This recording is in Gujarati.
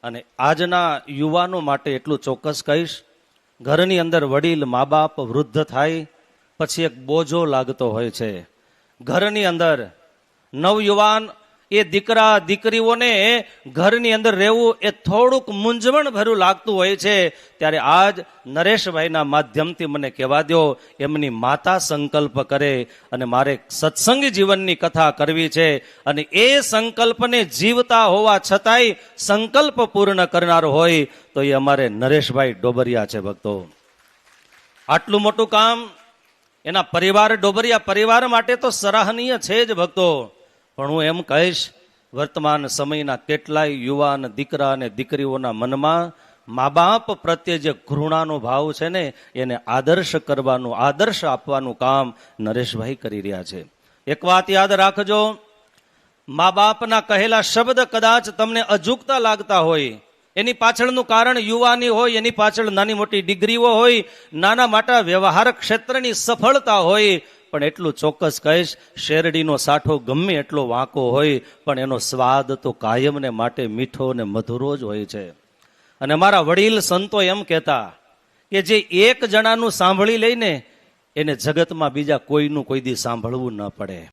અને આજના યુવાનો માટે એટલું ચોક્કસ કહીશ, ઘરની અંદર વડીલ મા બાપ વૃદ્ધ થાય પછી એક બોજો લાગતો હોય છે. ઘરની અંદર નવયુવાન એ દીકરા દીકરીઓને ઘરની અંદર રહેવું એ થોડુંક મૂંઝવણ ભર્યું લાગતું હોય છે. ત્યારે આજ નરેશભાઈના માધ્યમથી મને કહેવા દો, એમની માતા સંકલ્પ કરે અને મારે સત્સંગી જીવનની કથા કરવી છે, અને એ સંકલ્પને જીવતા હોવા છતાંય સંકલ્પ પૂર્ણ કરનાર હોય તો એ અમારે નરેશભાઈ ડોબરિયા છે. ભક્તો, આટલું મોટું કામ એના પરિવાર, ડોબરિયા પરિવાર માટે તો સરાહનીય છે જ ભક્તો. પણ હું એમ કહીશ, વર્તમાન સમયના કેટલાય યુવાન દીકરા અને દીકરીઓના મનમાં મા બાપ પ્રત્યે જે ઘૃણાનો ભાવ છે ને, એને આદર્શ કરવાનું, આદર્શ આપવાનું કામ નરેશભાઈ કરી રહ્યા છે. એક વાત યાદ રાખજો, મા બાપના કહેલા શબ્દ કદાચ તમને અજુગતા લાગતા હોય, એની પાછળનું કારણ યુવાની હોય, એની પાછળ નાની મોટી ડિગ્રીઓ હોય, નાના મોટા વ્યવહાર ક્ષેત્રની સફળતા હોય, પણ એટલું ચોક્કસ કહીશ, શેરડીનો સાઠો ગમે એટલો વાંકો હોય પણ એનો સ્વાદ તો કાયમને માટે મીઠો ને મધુરો જ હોય છે. અને મારા વડીલ સંતો એમ કહેતા કે જે એક જણાનું સાંભળી લઈને એને જગતમાં બીજા કોઈનું કોઈ દી સાંભળવું ન પડે.